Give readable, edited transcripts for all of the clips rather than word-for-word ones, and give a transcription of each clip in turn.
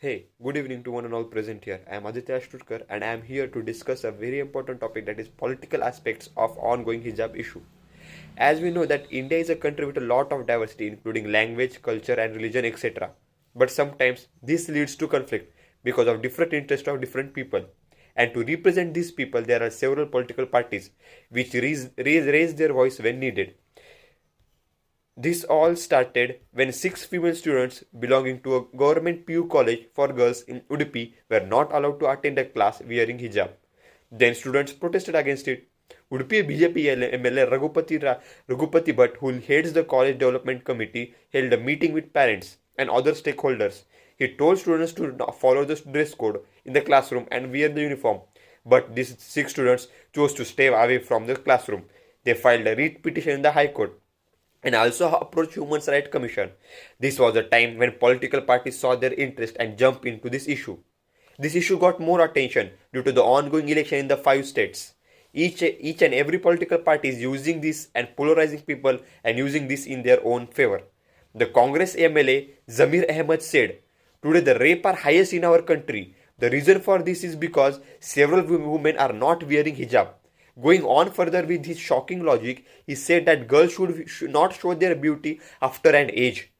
Hey, good evening to one and all present here. I am Aditya Ashturkar and I am here to discuss a very important topic, that is political aspects of ongoing hijab issue. As we know that India is a country with a lot of diversity including language, culture and religion etc. But sometimes this leads to conflict because of different interests of different people. And to represent these people there are several political parties which raise their voice when needed. This all started when six female students belonging to a government PU college for girls in Udupi were not allowed to attend a class wearing hijab. Then students protested against it. Udupi BJP MLA Raghupati Bhatt, who heads the college development committee, held a meeting with parents and other stakeholders. He told students to follow the dress code in the classroom and wear the uniform. But these six students chose to stay away from the classroom. They filed a writ petition in the High Court and also approached Human Rights Commission. This was a time when political parties saw their interest and jumped into this issue. This issue got more attention due to the ongoing election in the five states. Each and every political party is using this and polarizing people and using this in their own favor. The Congress MLA Zamir Ahmed said, "Today the rape are highest in our country. The reason for this is because several women are not wearing hijab." Going on further with his shocking logic, he said that girls should not show their beauty after an age.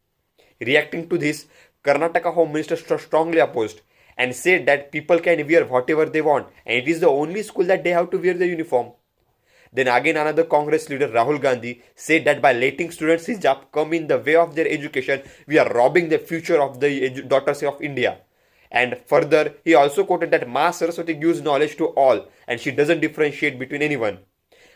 Reacting to this, Karnataka Home Minister strongly opposed and said that people can wear whatever they want and it is the only school that they have to wear the uniform. Then again another Congress leader Rahul Gandhi said that by letting students hijab come in the way of their education, we are robbing the future of the daughters of India. And further, he also quoted that Ma Saraswati gives knowledge to all and she doesn't differentiate between anyone.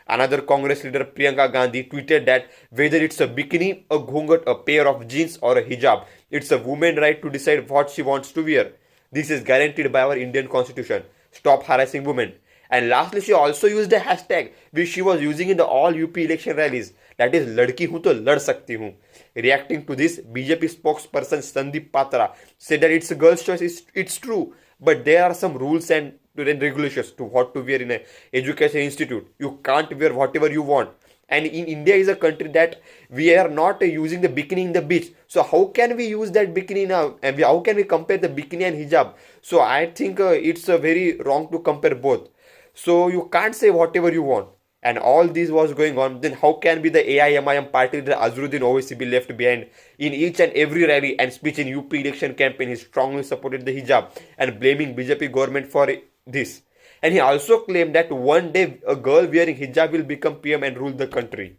Another Congress leader Priyanka Gandhi tweeted that whether it's a bikini, a ghungat, a pair of jeans or a hijab, it's a woman's right to decide what she wants to wear. This is guaranteed by our Indian constitution. Stop harassing women. And lastly, she also used a hashtag which she was using in the all UP election rallies. That is ladki hu to lad sakti hu. Reacting to this, BJP spokesperson Sandeep Patra said that it's a girl's choice. It's true, but there are some rules and regulations to what to wear in an education institute. You can't wear whatever you want. And in India is a country that we are not using the bikini in the beach. So how can we use that bikini now? And how can we compare the bikini and hijab? So I think it's very wrong to compare both. So you can't say whatever you want. And all this was going on, then how can be the AIMIM party leader Azharuddin Owaisi be left behind? In each and every rally and speech in UP election campaign, he strongly supported the hijab and blaming BJP government for this. And he also claimed that one day a girl wearing hijab will become PM and rule the country.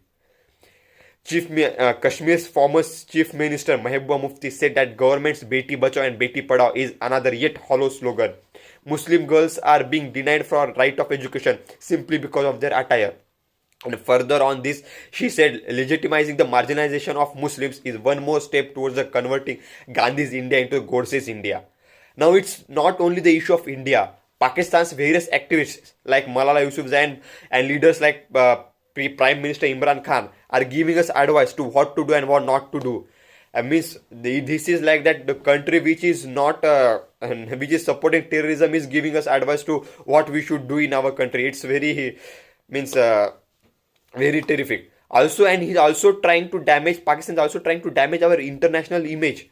Kashmir's former Chief Minister Mehbooba Mufti said that government's Beti Bachao and Beti Padhao is another yet hollow slogan. Muslim girls are being denied for right of education simply because of their attire. And further on this, she said legitimizing the marginalization of Muslims is one more step towards the converting Gandhi's India into Godse's India. Now it's not only the issue of India. Pakistan's various activists like Malala Yousafzai and leaders like Prime Minister Imran Khan are giving us advice to what to do and what not to do. This is like that the country which is not which is supporting terrorism is giving us advice to what we should do in our country. It's very very terrific. Also, and he's also trying to damage Pakistan is also trying to damage our international image.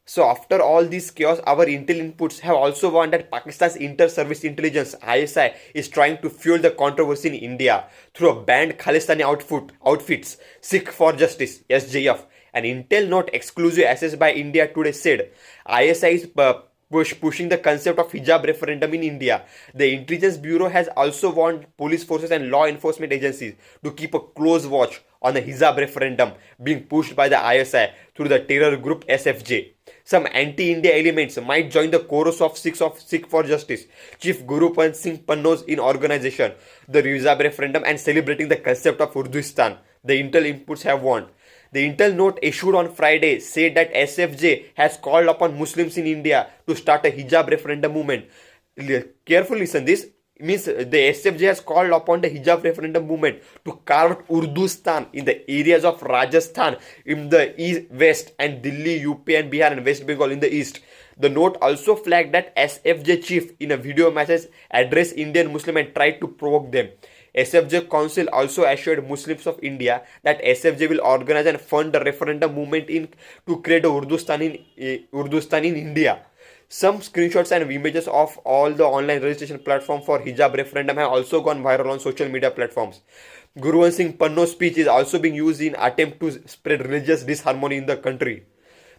So after all this chaos, our intel inputs have also warned that Pakistan's inter-service intelligence ISI is trying to fuel the controversy in India through a banned Khalistani outfits, Sikh for Justice (SJF). An intel note exclusive access by India Today said ISI is pushing the concept of hijab referendum in India. The Intelligence Bureau has also warned police forces and law enforcement agencies to keep a close watch on the hijab referendum being pushed by the ISI through the terror group SFJ. Some anti-India elements might join the chorus of Sikh for Justice, Chief Gurupant Singh Panno's in organization, the hijab referendum and celebrating the concept of Urdustan. The intel inputs have warned. The intel note issued on Friday said that SFJ has called upon Muslims in India to start a hijab referendum movement. Carefully listen, this means the SFJ has called upon the hijab referendum movement to carve out Urdustan in the areas of Rajasthan in the east, west and Delhi, UP and Bihar and West Bengal in the east. The note also flagged that SFJ chief in a video message addressed Indian Muslims and tried to provoke them. SFJ Council also assured Muslims of India that SFJ will organize and fund the referendum movement to create a Urdustan in India. Some screenshots and images of all the online registration platform for hijab referendum have also gone viral on social media platforms. Guru Singh Panno's speech is also being used in attempt to spread religious disharmony in the country.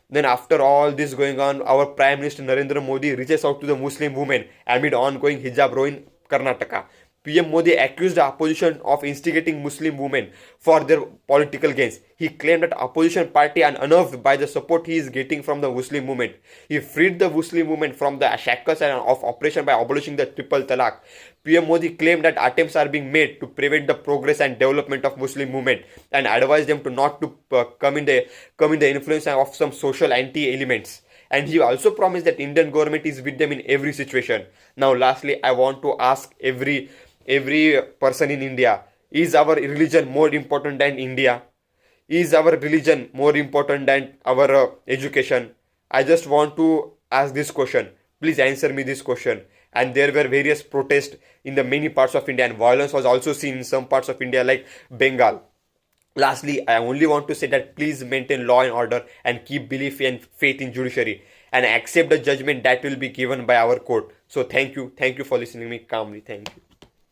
Then after all this going on, our Prime Minister Narendra Modi reaches out to the Muslim women amid ongoing hijab row in Karnataka. PM Modi accused the opposition of instigating Muslim women for their political gains. He claimed that opposition party are unnerved by the support he is getting from the Muslim movement. He freed the Muslim movement from the shackles of oppression by abolishing the triple talaq. PM Modi claimed that attempts are being made to prevent the progress and development of Muslim movement and advised them to not to come in the influence of some social anti elements. And he also promised that Indian government is with them in every situation. Now lastly, I want to ask every person in India, is our religion more important than India? Is our religion more important than our education? I just want to ask this question. Please answer me this question. And there were various protests in the many parts of India, and violence was also seen in some parts of India like Bengal. Lastly, I only want to say that please maintain law and order and keep belief and faith in judiciary and accept the judgment that will be given by our court. So thank you for listening to me calmly. Thank you.